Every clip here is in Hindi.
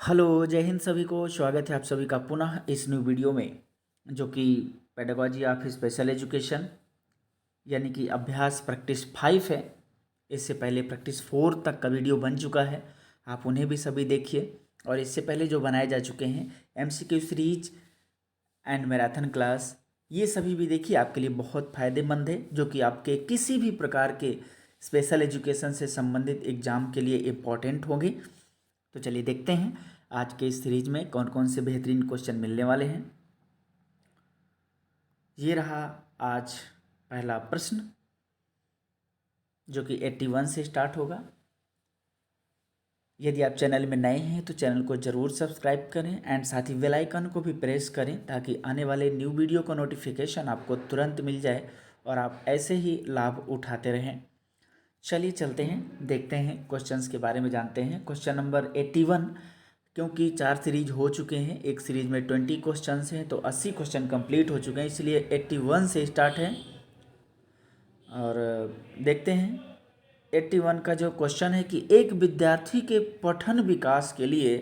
हेलो, जय हिंद सभी को। स्वागत है आप सभी का पुनः इस न्यू वीडियो में, जो कि पेडागोजी ऑफ स्पेशल एजुकेशन यानी कि अभ्यास प्रैक्टिस 5 है। इससे पहले प्रैक्टिस 4 तक का वीडियो बन चुका है, आप उन्हें भी सभी देखिए। और इससे पहले जो बनाए जा चुके हैं MCQ series and marathon class, ये सभी भी देखिए, आपके लिए बहुत फ़ायदेमंद है, जो कि आपके किसी भी प्रकार के स्पेशल एजुकेशन से संबंधित एग्जाम के लिए इम्पॉर्टेंट होंगे। तो चलिए देखते हैं आज के इस सीरीज में कौन कौन से बेहतरीन क्वेश्चन मिलने वाले हैं। ये रहा आज पहला प्रश्न, जो कि 81 से स्टार्ट होगा। यदि आप चैनल में नए हैं तो चैनल को ज़रूर सब्सक्राइब करें एंड साथ ही बेल आइकन को भी प्रेस करें, ताकि आने वाले न्यू वीडियो का नोटिफिकेशन आपको तुरंत मिल जाए और आप ऐसे ही लाभ उठाते रहें। चलिए चलते हैं, देखते हैं क्वेश्चंस के बारे में जानते हैं। क्वेश्चन नंबर 81, क्योंकि 4 सीरीज हो चुके हैं, एक सीरीज में 20 क्वेश्चंस हैं, तो 80 क्वेश्चन कंप्लीट हो चुके हैं, इसलिए 81 से स्टार्ट है। और देखते हैं 81 का जो क्वेश्चन है कि एक विद्यार्थी के पठन विकास के लिए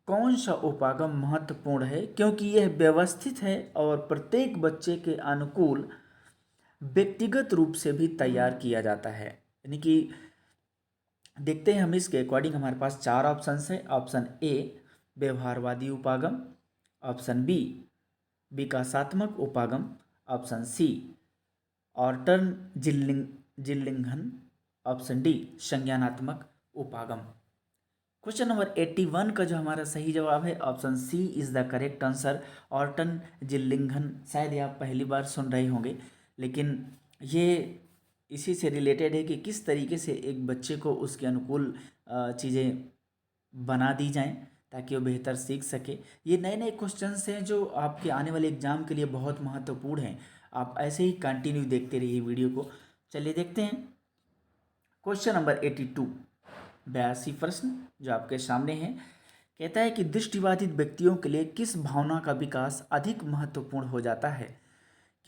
कौन सा उपागम महत्वपूर्ण है, क्योंकि यह व्यवस्थित है और प्रत्येक बच्चे के अनुकूल व्यक्तिगत रूप से भी तैयार किया जाता है। यानी कि देखते हैं हम इसके अकॉर्डिंग, हमारे पास 4 ऑप्शंस है। ऑप्शन ए व्यवहारवादी उपागम, ऑप्शन बी विकासात्मक उपागम, option C Orton Gillingham, option D संज्ञानात्मक उपागम। क्वेश्चन नंबर 81 का जो हमारा सही जवाब है option C is the correct answer, Orton Gillingham. शायद ये आप पहली बार सुन रहे होंगे, लेकिन ये इसी से रिलेटेड है कि किस तरीके से एक बच्चे को उसके अनुकूल चीज़ें बना दी जाएं, ताकि वो बेहतर सीख सके। ये नए नए क्वेश्चंस हैं जो आपके आने वाले एग्जाम के लिए बहुत महत्वपूर्ण हैं। आप ऐसे ही कंटिन्यू देखते रहिए वीडियो को। चलिए देखते हैं क्वेश्चन नंबर 82, 82 प्रश्न जो आपके सामने है। कहता है कि दृष्टिबाधित व्यक्तियों के लिए किस भावना का विकास अधिक महत्वपूर्ण हो जाता है,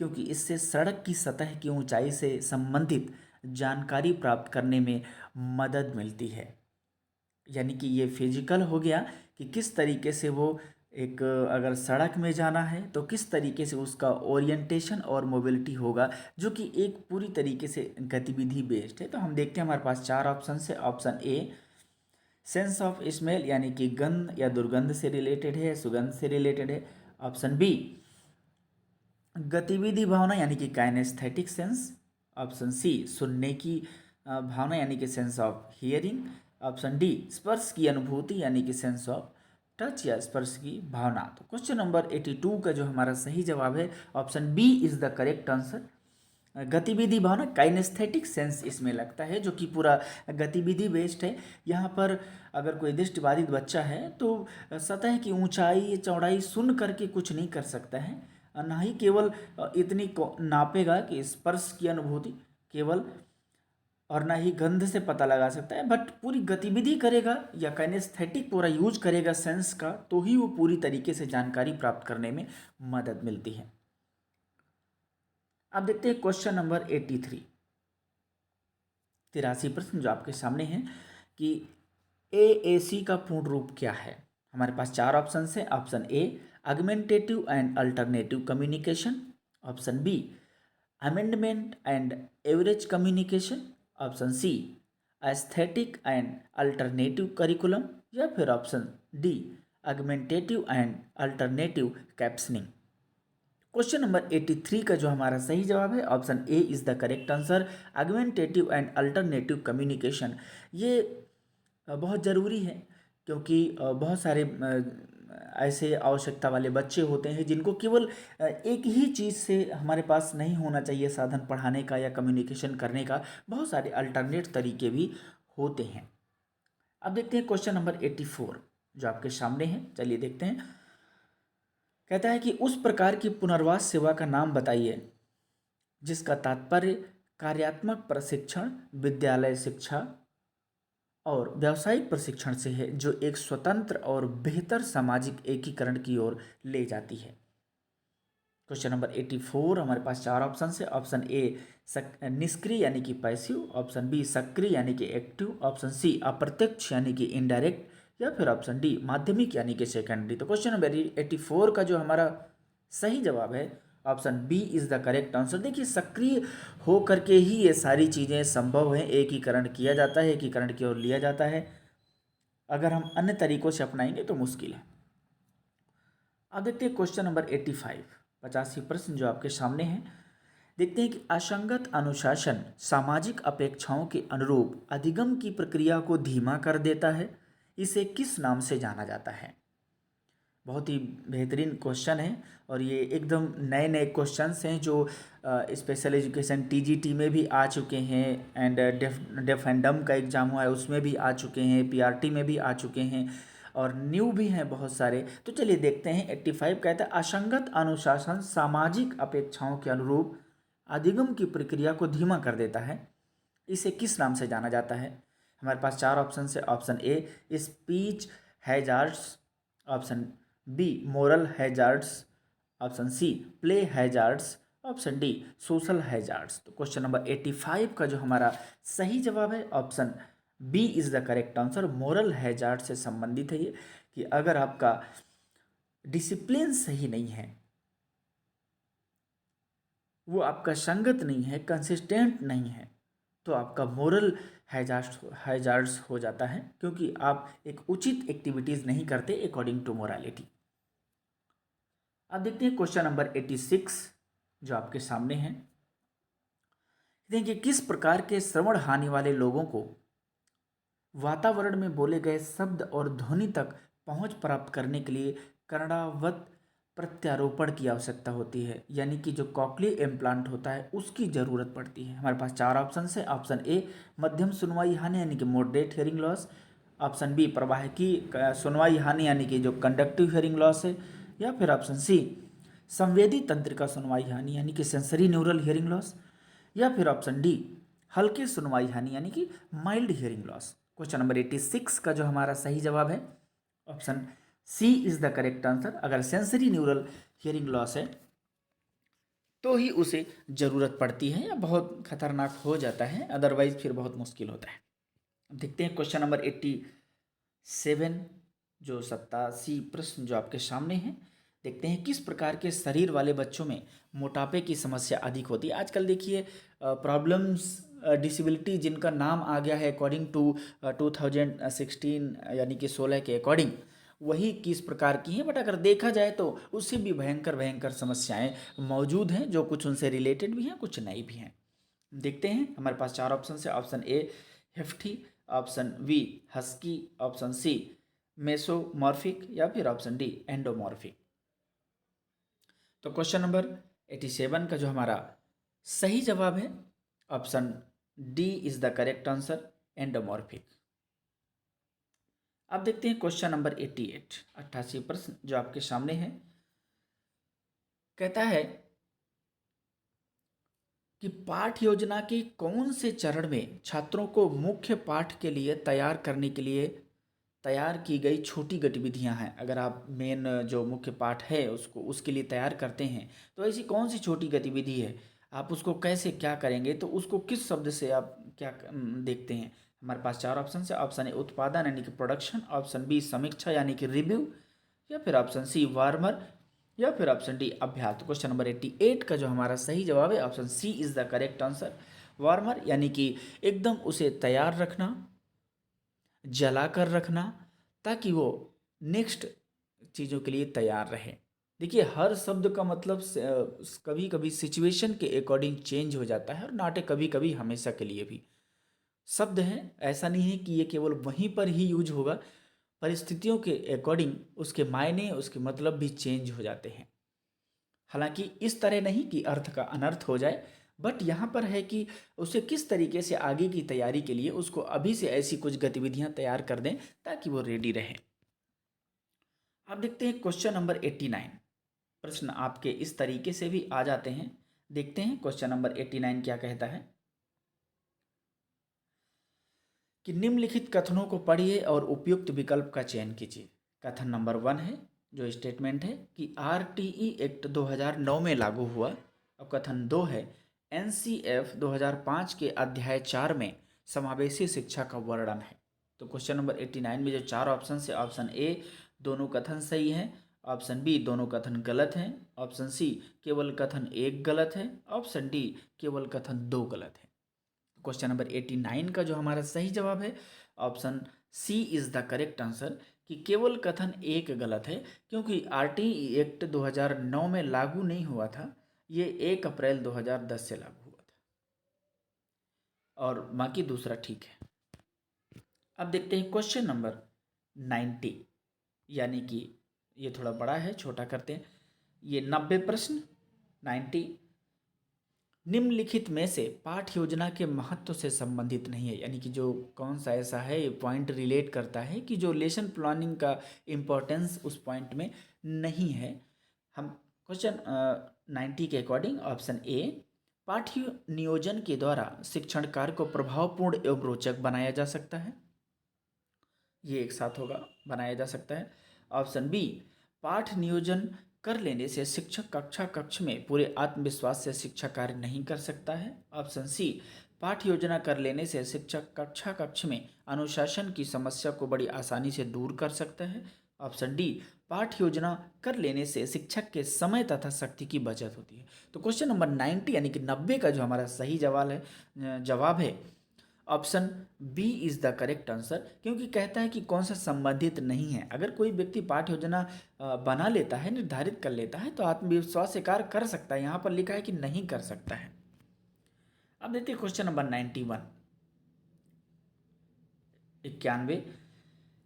क्योंकि इससे सड़क की सतह की ऊंचाई से संबंधित जानकारी प्राप्त करने में मदद मिलती है। यानी कि ये फिजिकल हो गया कि किस तरीके से वो एक, अगर सड़क में जाना है तो किस तरीके से उसका ओरिएंटेशन और मोबिलिटी होगा, जो कि एक पूरी तरीके से गतिविधि बेस्ड है। तो हम देखते हैं, हमारे पास 4 ऑप्शन है। Option a sense of smell, यानी कि गंध या दुर्गंध से रिलेटेड है, सुगंध से रिलेटेड है। ऑप्शन बी गतिविधि भावना, यानी कि काइनेस्थेटिक सेंस। ऑप्शन सी सुनने की भावना, यानी कि sense of hearing. Option D स्पर्श की अनुभूति, यानी कि सेंस ऑफ टच या स्पर्श की भावना। तो क्वेश्चन नंबर 82 का जो हमारा सही जवाब है option B is the correct answer. गतिविधि भावना, काइनेस्थेटिक सेंस इसमें लगता है, जो कि पूरा गतिविधि बेस्ड है। यहाँ पर अगर कोई दृष्टिबाधित बच्चा है तो सतह की ऊंचाई चौड़ाई सुन करके कुछ नहीं कर सकता है, ना ही केवल इतनी नापेगा कि स्पर्श की अनुभूति केवल, और ना ही गंध से पता लगा सकता है, बट पूरी गतिविधि करेगा या काइनेस्थेटिक पूरा यूज करेगा सेंस का, तो ही वो पूरी तरीके से जानकारी प्राप्त करने में मदद मिलती है। अब देखते हैं क्वेश्चन नंबर 83, 83 प्रश्न जो आपके सामने है कि एएसी का पूर्ण रूप क्या है। हमारे पास 4 ऑप्शन है। Option A augmentative and alternative communication, option B amendment and average communication, option C aesthetic and alternative curriculum, या फिर option D augmentative and alternative captioning. Question number 83 का जो हमारा सही जवाब है option A is the correct answer, augmentative and alternative communication. ये बहुत ज़रूरी है, क्योंकि बहुत सारे ऐसे आवश्यकता वाले बच्चे होते हैं जिनको केवल एक ही चीज़ से हमारे पास नहीं होना चाहिए साधन पढ़ाने का या कम्युनिकेशन करने का, बहुत सारे अल्टरनेट तरीके भी होते हैं। अब देखते हैं क्वेश्चन नंबर 84 जो आपके सामने है। चलिए देखते हैं। कहता है कि उस प्रकार की पुनर्वास सेवा का नाम बताइए जिसका तात्पर्य कार्यात्मक प्रशिक्षण, विद्यालय शिक्षा और व्यावसायिक प्रशिक्षण से है, जो एक स्वतंत्र और बेहतर सामाजिक एकीकरण की ओर ले जाती है। क्वेश्चन नंबर 84, हमारे पास 4 ऑप्शन है। ऑप्शन ए निष्क्रिय यानी कि पैसिव, ऑप्शन बी सक्रिय यानी कि एक्टिव, ऑप्शन सी अप्रत्यक्ष यानी कि इनडायरेक्ट, या फिर ऑप्शन डी माध्यमिक यानी कि सेकेंडरी। तो क्वेश्चन नंबर 84 का जो हमारा सही जवाब है option B is the correct answer. देखिए सक्रिय हो करके ही ये सारी चीज़ें संभव हैं, एकीकरण किया जाता है, एकीकरण की ओर लिया जाता है। अगर हम अन्य तरीकों से अपनाएंगे तो मुश्किल है। अब देखते हैं क्वेश्चन नंबर 85, 85 प्रश्न जो आपके सामने हैं। देखते हैं कि असंगत अनुशासन सामाजिक अपेक्षाओं के अनुरूप अधिगम की प्रक्रिया को धीमा कर देता है, इसे किस नाम से जाना जाता है। बहुत ही बेहतरीन क्वेश्चन है और ये एकदम नए नए क्वेश्चंस हैं जो स्पेशल एजुकेशन टीजीटी में भी आ चुके हैं, एंड डेफ एंड डम का एग्ज़ाम हुआ है उसमें भी आ चुके हैं, पीआरटी में भी आ चुके हैं और न्यू भी हैं बहुत सारे। तो चलिए देखते हैं। 85 कहता है असंगत अनुशासन सामाजिक अपेक्षाओं के अनुरूप अधिगम की प्रक्रिया को धीमा कर देता है, इसे किस नाम से जाना जाता है। हमारे पास चार ऑप्शन है। Option A speech hazards, option B moral hazards, option C play hazards, option D social hazards. तो क्वेश्चन नंबर 85 का जो हमारा सही जवाब है option B is the correct answer. Moral hazard से संबंधित है ये, कि अगर आपका डिसिप्लिन सही नहीं है, वो आपका संगत नहीं है, कंसिस्टेंट नहीं है, तो आपका मोरल हैजार्ड्स हो जाता है, क्योंकि आप एक उचित एक्टिविटीज़ नहीं करते अकॉर्डिंग टू मोरालिटी। अब देखते हैं क्वेश्चन नंबर 86 जो आपके सामने है। देखिए किस प्रकार के श्रवण हानि वाले लोगों को वातावरण में बोले गए शब्द और ध्वनि तक पहुंच प्राप्त करने के लिए कर्णावत प्रत्यारोपण की आवश्यकता होती है, यानी कि जो कॉक्लियर इम्प्लांट होता है उसकी ज़रूरत पड़ती है। हमारे पास चार ऑप्शन है। ऑप्शन ए मध्यम सुनवाई हानि यानी कि moderate hearing loss, option B प्रवाहकी सुनवाई हानि यानी कि जो कंडक्टिव हियरिंग लॉस है, या फिर ऑप्शन सी संवेदी तंत्र का सुनवाई हानि यानी कि सेंसरी न्यूरल हियरिंग लॉस, या फिर ऑप्शन डी हल्के सुनवाई हानि यानी कि mild hearing loss. Question number 86 का जो हमारा सही जवाब है option C is the correct answer. अगर सेंसरी न्यूरल हियरिंग लॉस है तो ही उसे ज़रूरत पड़ती है या बहुत खतरनाक हो जाता है, अदरवाइज फिर बहुत मुश्किल होता है। अब देखते हैं क्वेश्चन नंबर 87 जो 87 प्रश्न जो आपके सामने हैं। देखते हैं किस प्रकार के शरीर वाले बच्चों में मोटापे की समस्या अधिक होती है। आजकल देखिए प्रॉब्लम्स डिसेबिलिटी जिनका नाम आ गया है अकॉर्डिंग टू 2016 यानी कि 16 के अकॉर्डिंग, वही किस प्रकार की हैं, बट अगर देखा जाए तो उससे भी भयंकर भयंकर समस्याएं मौजूद हैं, जो कुछ उनसे रिलेटेड भी हैं, कुछ नहीं भी हैं। देखते हैं। हमारे पास चार ऑप्शन है। Option A hefty, option B husky, option C mesomorphic, या फिर ऑप्शन डी एंडोमॉर्फिक। तो क्वेश्चन नंबर 87 का जो हमारा सही जवाब है option D is the correct answer, endomorphic. अब देखते हैं क्वेश्चन नंबर 88, 88 प्रश्न जो आपके सामने है। कहता है कि पाठ योजना के कौन से चरण में छात्रों को मुख्य पाठ के लिए तैयार करने के लिए तैयार की गई छोटी गतिविधियां हैं। अगर आप मेन जो मुख्य पाठ है उसको उसके लिए तैयार करते हैं तो ऐसी कौन सी छोटी गतिविधि है, आप उसको कैसे क्या करेंगे, तो उसको किस शब्द से आप क्या देखते हैं। हमारे पास चार ऑप्शन है। ऑप्शन ए उत्पादन यानी कि प्रोडक्शन, ऑप्शन बी समीक्षा यानी कि रिव्यू, या फिर ऑप्शन सी वार्मर, या फिर ऑप्शन डी अभ्यास। तो क्वेश्चन नंबर 88 का जो हमारा सही जवाब है option C is the correct answer. Warmer यानी कि एकदम उसे तैयार रखना, जला कर रखना, ताकि वो नेक्स्ट चीज़ों के लिए तैयार रहे। देखिए हर शब्द का मतलब कभी कभी सिचुएशन के अकॉर्डिंग चेंज हो जाता है, और नाटे कभी कभी हमेशा के लिए भी शब्द हैं। ऐसा नहीं है कि ये केवल वहीं पर ही यूज होगा, परिस्थितियों के अकॉर्डिंग उसके मायने उसके मतलब भी चेंज हो जाते हैं। हालांकि इस तरह नहीं कि अर्थ का अनर्थ हो जाए, बट यहाँ पर है कि उसे किस तरीके से आगे की तैयारी के लिए उसको अभी से ऐसी कुछ गतिविधियां तैयार कर दें ताकि वो रेडी रहे। अब देखते हैं क्वेश्चन नंबर 89 प्रश्न आपके इस तरीके से भी आ जाते हैं। देखते हैं क्वेश्चन नंबर 89 क्या कहता है कि निम्नलिखित कथनों को पढ़िए और उपयुक्त विकल्प का चयन कीजिए। कथन नंबर 1 है जो स्टेटमेंट है कि आरटीई एक्ट 2009 में लागू हुआ। अब कथन 2 है एनसीएफ 2005 के अध्याय 4 में समावेशी शिक्षा का वर्णन है। तो क्वेश्चन नंबर 89 में जो चार ऑप्शन है, ऑप्शन ए दोनों कथन सही है, ऑप्शन बी दोनों कथन गलत हैं, ऑप्शन सी केवल कथन एक गलत है, ऑप्शन डी केवल कथन दो गलत है। क्वेश्चन नंबर 89 का जो हमारा सही जवाब है option C is the correct answer, कि केवल कथन एक गलत है, क्योंकि आरटीई एक्ट 2009 में लागू नहीं हुआ था, ये 1 अप्रैल 2010 से लागू हुआ था, और बाकी दूसरा ठीक है। अब देखते हैं क्वेश्चन नंबर 90, यानी कि ये थोड़ा बड़ा है, छोटा करते हैं। ये 90 प्रश्न 90 निम्नलिखित में से पाठ योजना के महत्व से संबंधित नहीं है, यानी कि जो कौन सा ऐसा है ये पॉइंट रिलेट करता है कि जो लेसन प्लानिंग का इम्पोर्टेंस उस पॉइंट में नहीं है। हम क्वेश्चन 90 के अकॉर्डिंग ऑप्शन ए, पाठ्य नियोजन के द्वारा शिक्षण कार्य को प्रभावपूर्ण एवं रोचक बनाया जा सकता है, ये एक साथ होगा, बनाया जा सकता है। ऑप्शन बी, पाठ नियोजन कर लेने से शिक्षक कक्ष में पूरे आत्मविश्वास से शिक्षा कार्य नहीं कर सकता है। ऑप्शन सी, पाठ योजना कर लेने से शिक्षक कक्ष में अनुशासन की समस्या को बड़ी आसानी से दूर कर सकता है। ऑप्शन डी, पाठ योजना कर लेने से शिक्षक के समय तथा शक्ति की बचत होती है। तो क्वेश्चन नंबर 90 यानी कि 90 का जो हमारा सही जवाब है option B is the correct answer, क्योंकि कहता है कि कौन सा संबंधित नहीं है। अगर कोई व्यक्ति पाठ योजना बना लेता है, निर्धारित कर लेता है, तो आत्मविश्वास से कार्य कर सकता है। यहाँ पर लिखा है कि नहीं कर सकता है। अब देखते हैं क्वेश्चन नंबर 91 91,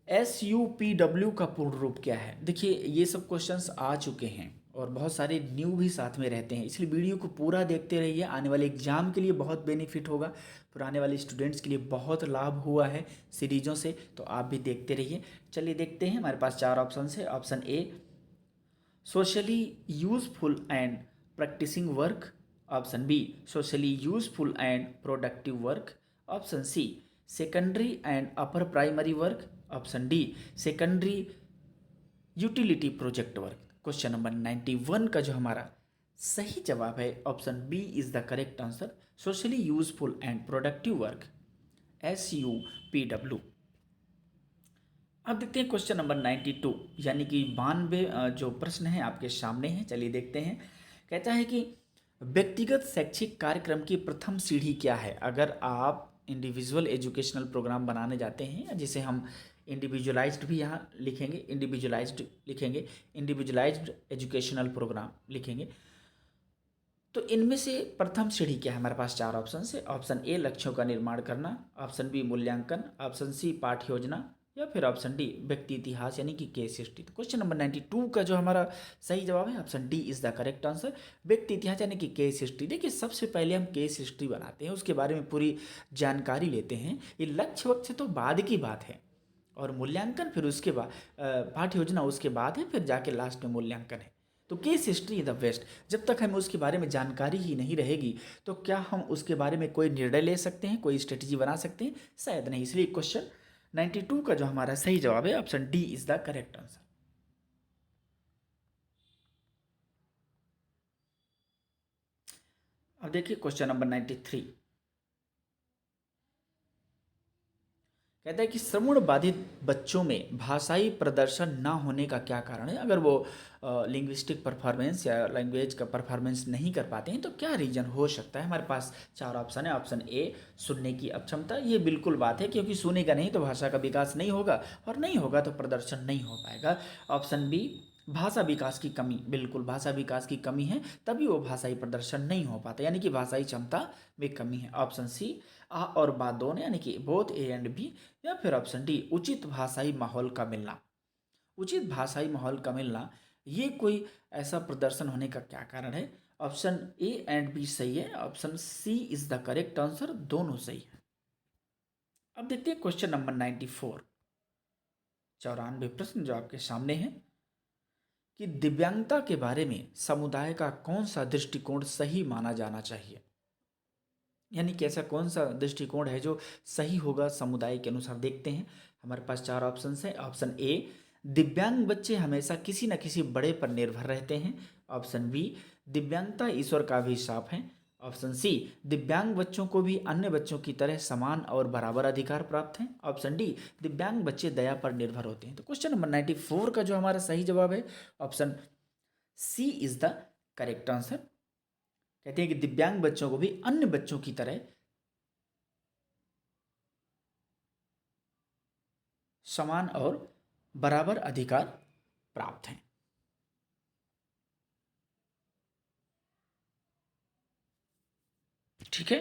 SUPW का पूर्ण रूप क्या है। देखिए ये सब क्वेश्चंस आ चुके हैं और बहुत सारे न्यू भी साथ में रहते हैं, इसलिए वीडियो को पूरा देखते रहिए। आने वाले एग्जाम के लिए बहुत बेनिफिट होगा, पुराने वाले स्टूडेंट्स के लिए बहुत लाभ हुआ है सीरीजों से, तो आप भी देखते रहिए। चलिए देखते हैं, हमारे पास चार ऑप्शन है। Option A, socially useful and practising work. Option B, socially useful and productive work. Option C, secondary and upper primary work. Option D, secondary utility project work. Question number 91 का जो हमारा सही जवाब है option B is the correct answer, socially useful and productive work, SUPW। अब देखते हैं क्वेश्चन नंबर 92, यानी कि 92 जो प्रश्न है आपके सामने हैं। चलिए देखते हैं। कहता है कि व्यक्तिगत शैक्षिक कार्यक्रम की प्रथम सीढ़ी क्या है। अगर आप इंडिविजुअल एजुकेशनल प्रोग्राम बनाने जाते हैं, जिसे हम इंडिविजुअलाइज्ड भी यहाँ लिखेंगे, इंडिविजुअलाइज्ड एजुकेशनल प्रोग्राम लिखेंगे, तो इनमें से प्रथम सीढ़ी क्या है। हमारे पास चार ऑप्शन है। ऑप्शन ए, लक्ष्यों का निर्माण करना। ऑप्शन बी, मूल्यांकन। ऑप्शन सी, पाठ योजना, या फिर ऑप्शन डी, व्यक्ति इतिहास यानी कि केस हिस्ट्री। तो क्वेश्चन नंबर 92 का जो हमारा सही जवाब है option D is the correct answer, व्यक्ति इतिहास यानी कि केस हिस्ट्री। देखिए सबसे पहले हम केस हिस्ट्री बनाते हैं, उसके बारे में पूरी जानकारी लेते हैं। ये लक्ष्य वक्त से तो बाद की बात है, और मूल्यांकन फिर उसके बाद, पाठ्य योजना उसके बाद है, फिर जाके लास्ट में मूल्यांकन है। तो case history is the best. जब तक हमें उसके बारे में जानकारी ही नहीं रहेगी तो क्या हम उसके बारे में कोई निर्णय ले सकते हैं, कोई स्ट्रेटजी बना सकते हैं, शायद नहीं। इसलिए क्वेश्चन 92 का जो हमारा सही जवाब है option D is the correct answer. अब देखिए क्वेश्चन नंबर 93, कहता है कि श्रवण बाधित बच्चों में भाषाई प्रदर्शन ना होने का क्या कारण है। अगर वो लिंग्विस्टिक परफॉर्मेंस या लैंग्वेज का परफॉर्मेंस नहीं कर पाते हैं तो क्या रीजन हो सकता है। हमारे पास चार ऑप्शन है। ऑप्शन ए, सुनने की अक्षमता। ये बिल्कुल बात है, क्योंकि सुनेगा नहीं तो भाषा का विकास नहीं होगा, और नहीं होगा तो प्रदर्शन नहीं हो पाएगा। ऑप्शन बी, भाषा विकास की कमी। बिल्कुल भाषा विकास की कमी है, तभी वो भाषाई प्रदर्शन नहीं हो पाता, यानी कि भाषाई क्षमता में कमी है। ऑप्शन सी, आ और बा दोनों, यानी कि बोथ ए एंड बी। या फिर ऑप्शन डी, उचित भाषाई माहौल का मिलना। उचित भाषाई माहौल का मिलना, ये कोई ऐसा प्रदर्शन होने का क्या कारण है। ऑप्शन ए एंड बी सही है, option C is the correct answer, दोनों सही है। अब देखते हैं क्वेश्चन नंबर 94, 94 प्रश्न जो आपके सामने है, कि दिव्यांगता के बारे में समुदाय का कौन सा दृष्टिकोण सही माना जाना चाहिए। यानी कि ऐसा कौन सा दृष्टिकोण है जो सही होगा समुदाय के अनुसार। देखते हैं, हमारे पास चार ऑप्शन हैं। ऑप्शन ए, दिव्यांग बच्चे हमेशा किसी न किसी बड़े पर निर्भर रहते हैं। ऑप्शन बी, दिव्यांगता ईश्वर का अभिशाप है। ऑप्शन सी, दिव्यांग बच्चों को भी अन्य बच्चों की तरह समान और बराबर अधिकार प्राप्त हैं। ऑप्शन डी, दिव्यांग बच्चे दया पर निर्भर होते हैं। तो क्वेश्चन नंबर 94 का जो हमारा सही जवाब है option C is the correct answer. कहते हैं कि दिव्यांग बच्चों को भी अन्य बच्चों की तरह समान और बराबर अधिकार प्राप्त हैं। ठीक है,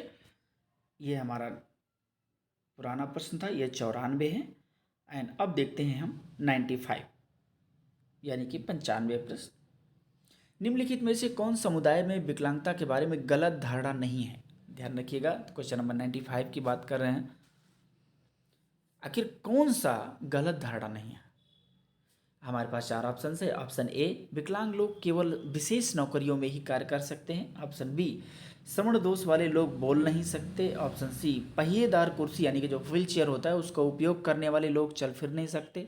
ये हमारा पुराना प्रश्न था, ये 94 है। एंड अब देखते हैं हम 95 यानी कि 95 प्रश्न। निम्नलिखित में से कौन समुदाय में विकलांगता के बारे में गलत धारणा नहीं है? ध्यान रखिएगा, क्वेश्चन नंबर 95 की बात कर रहे हैं। आखिर कौन सा गलत धारणा नहीं है? हमारे पास चार ऑप्शन है। ऑप्शन ए, विकलांग लोग केवल विशेष नौकरियों में ही कार्य कर सकते हैं। ऑप्शन बी, श्रवण दोष वाले लोग बोल नहीं सकते। ऑप्शन सी, पहिएदार कुर्सी यानी कि जो व्हील चेयर होता है उसका उपयोग करने वाले लोग चल फिर नहीं सकते।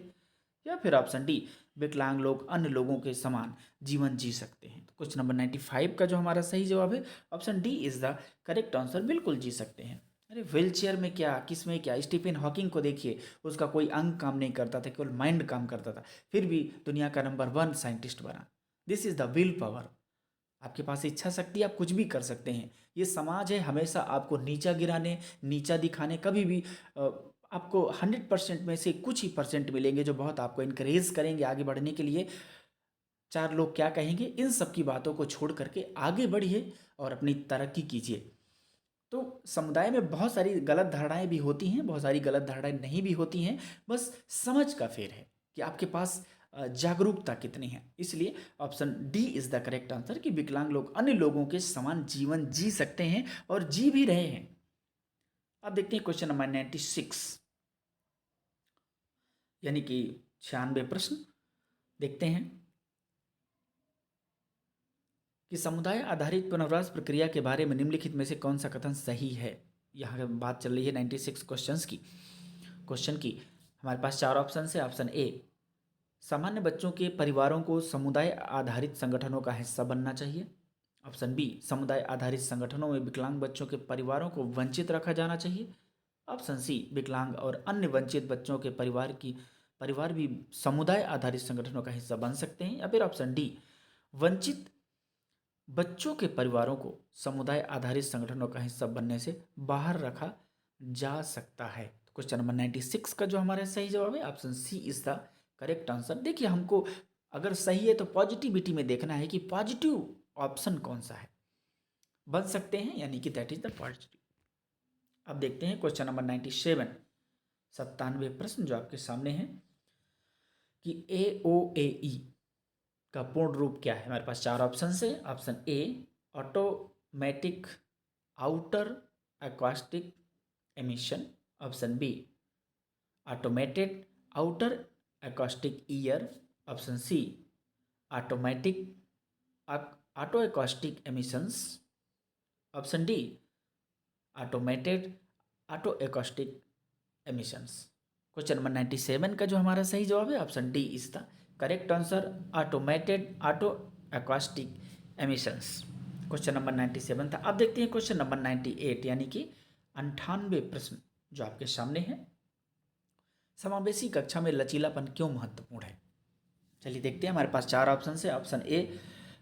या फिर ऑप्शन डी, विकलांग लोग अन्य लोगों के समान जीवन जी सकते हैं। तो क्वेश्चन नंबर 95 का जो हमारा सही जवाब है option D is the correct answer. बिल्कुल जी सकते हैं। अरे व्हील चेयर में क्या, किस में क्या? स्टीफन हॉकिंग को देखिए, उसका कोई अंग काम नहीं करता था, केवल माइंड काम करता था, फिर भी दुनिया का नंबर 1 साइंटिस्ट बना। This is the will power. आपके पास इच्छा शक्ति, आप कुछ भी कर सकते हैं। ये समाज है हमेशा आपको नीचा गिराने, नीचा दिखाने, कभी भी आपको 100% में से कुछ ही परसेंट मिलेंगे जो बहुत आपको इनकरेज करेंगे आगे बढ़ने के लिए। चार लोग क्या कहेंगे, इन सब की बातों को छोड़ करके आगे बढ़िए और अपनी तरक्की कीजिए। तो समुदाय में बहुत सारी गलत धारणाएं भी होती हैं, बहुत सारी गलत धारणाएं नहीं भी होती हैं, बस समझ का फेर है कि आपके पास जागरूकता कितनी है। इसलिए option D is the correct answer कि विकलांग लोग अन्य लोगों के समान जीवन जी सकते हैं और जी भी रहे हैं। अब देखते हैं क्वेश्चन नंबर 96 यानी कि 96 प्रश्न। देखते हैं कि समुदाय आधारित पुनर्वास प्रक्रिया के बारे में निम्नलिखित में से कौन सा कथन सही है। यहाँ बात चल रही है 96 क्वेश्चन की। हमारे पास चार ऑप्शन है। ऑप्शन ए, सामान्य बच्चों के परिवारों को समुदाय आधारित संगठनों का हिस्सा बनना चाहिए। ऑप्शन बी, समुदाय आधारित संगठनों में विकलांग बच्चों के परिवारों को वंचित रखा जाना चाहिए। ऑप्शन सी, विकलांग और अन्य वंचित बच्चों के परिवार भी समुदाय आधारित संगठनों का हिस्सा बन सकते हैं। या फिर ऑप्शन डी, वंचित बच्चों के परिवारों को समुदाय आधारित संगठनों का हिस्सा बनने से बाहर रखा जा सकता है। तो क्वेश्चन नंबर 96 का जो हमारा सही जवाब है option C is the correct answer. देखिए, हमको अगर सही है तो पॉजिटिविटी में देखना है कि पॉजिटिव ऑप्शन कौन सा है, बन सकते हैं, यानी कि दैट इज द पॉजिटिव। अब देखते हैं क्वेश्चन नंबर 97 97 प्रश्न जो आपके सामने है कि AOAE का पूर्ण रूप क्या है। हमारे पास चार ऑप्शन है। Option A, automatic outer acoustic emission. Option B, automated outer acoustic ear. Option C, automatic auto acoustic emissions. Option D, automated auto acoustic emissions. Question number 97 का जो हमारा सही जवाब है option D is the correct answer, automated auto acoustic emissions. Question number 97 था। अब देखते हैं क्वेश्चन नंबर 98 यानी कि 98 प्रश्न जो आपके सामने है। समावेशी कक्षा में लचीलापन क्यों महत्वपूर्ण है? चलिए देखते हैं। हमारे पास चार ऑप्शन है। ऑप्शन ए,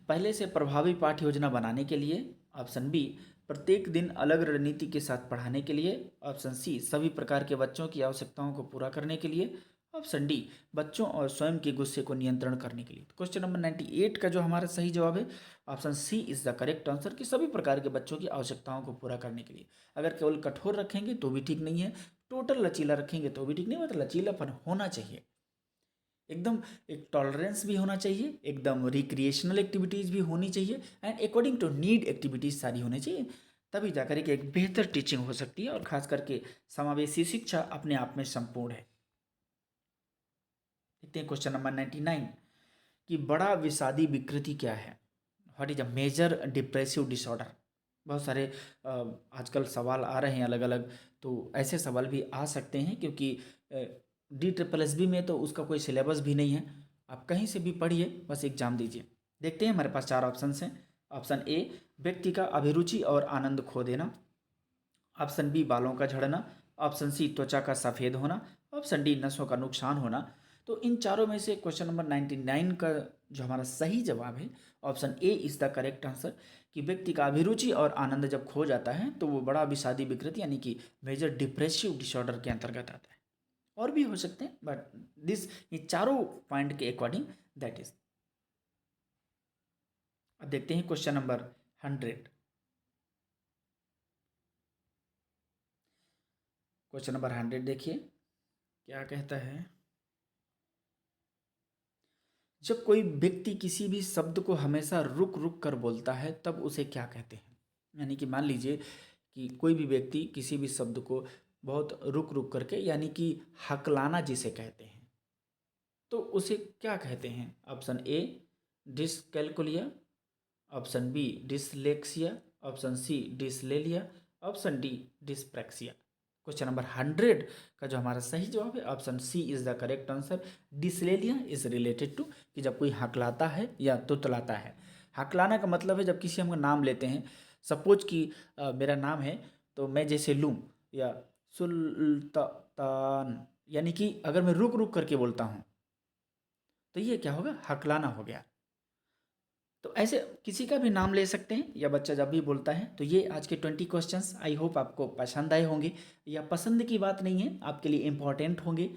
पहले से प्रभावी पाठ्य योजना बनाने के लिए। ऑप्शन बी, प्रत्येक दिन अलग रणनीति के साथ पढ़ाने के लिए। ऑप्शन सी, सभी प्रकार के बच्चों की आवश्यकताओं को पूरा करने के लिए। ऑप्शन डी, बच्चों और स्वयं के गुस्से को नियंत्रण करने के लिए। क्वेश्चन नंबर 98 का जो हमारा सही जवाब है option C is the correct answer कि सभी प्रकार के बच्चों की आवश्यकताओं को पूरा करने के लिए। अगर केवल कठोर रखेंगे तो भी ठीक नहीं है, टोटल लचीला रखेंगे तो भी ठीक नहीं, मतलब लचीलापन होना चाहिए, एकदम एक टॉलरेंस भी होना चाहिए, एकदम रिक्रिएशनल एक्टिविटीज़ भी होनी चाहिए and according to need activities सारी होनी चाहिए। तभी जाकर के एक बेहतर टीचिंग हो सकती है और खास करके समावेशी शिक्षा अपने आप में संपूर्ण है। देखते हैं क्वेश्चन नंबर 99 कि बड़ा विषादी विकृति क्या है। What is a major depressive disorder. बहुत सारे आजकल सवाल आ रहे हैं अलग अलग, तो ऐसे सवाल भी आ सकते हैं क्योंकि DSSB में तो उसका कोई सिलेबस भी नहीं है। आप कहीं से भी पढ़िए, बस एग्जाम दीजिए। देखते हैं, हमारे पास चार ऑप्शन हैं। ऑप्शन ए व्यक्ति का अभिरुचि और आनंद खो देना, ऑप्शन बी बालों का झड़ना, ऑप्शन सी त्वचा का सफ़ेद होना, ऑप्शन डी नसों का नुकसान होना। तो इन चारों में से क्वेश्चन नंबर 99 का जो हमारा सही जवाब है option A is the correct answer, कि व्यक्ति का अभिरुचि और आनंद जब खो जाता है तो वो बड़ा विषादी विकृति यानी कि मेजर डिप्रेसिव डिसऑर्डर के अंतर्गत आता है। और भी हो सकते हैं बट दिस ये चारों पॉइंट के अकॉर्डिंग दैट इज। अब देखते हैं क्वेश्चन नंबर 100। क्वेश्चन नंबर 100 देखिए क्या कहता है। जब कोई व्यक्ति किसी भी शब्द को हमेशा रुक रुक कर बोलता है तब उसे क्या कहते हैं। यानी कि मान लीजिए कि कोई भी व्यक्ति किसी भी शब्द को बहुत रुक रुक करके यानी कि हकलाना जिसे कहते हैं तो उसे क्या कहते हैं। Option A dyscalculia, option B dyslexia, option C dyslalia, option D dyspraxia. Question number 100 का जो हमारा सही जवाब है option C is the correct answer. Dyslalia is related to कि जब कोई हकलाता है या तुतलाता है। हकलाना का मतलब है जब किसी हम नाम लेते हैं, सपोज कि मेरा नाम है तो मैं जैसे लूँ या सुल्तान, यानी कि अगर मैं रुक रुक करके बोलता हूँ तो ये क्या होगा, हकलाना हो गया। तो ऐसे किसी का भी नाम ले सकते हैं या बच्चा जब भी बोलता है। तो ये आज के 20 क्वेश्चंस आई होप आपको पसंद आए होंगे, या पसंद की बात नहीं है आपके लिए इम्पॉर्टेंट होंगे।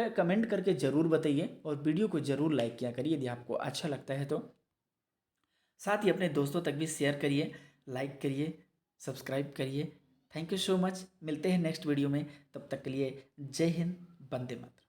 कमेंट करके ज़रूर बताइए और वीडियो को ज़रूर लाइक किया करिए यदि आपको अच्छा लगता है तो। साथ ही अपने दोस्तों तक भी शेयर करिए, लाइक करिए, सब्सक्राइब करिए। Thank you so much. मिलते हैं नेक्स्ट वीडियो में, तब तक के लिए जय हिंद, वंदे मातरम।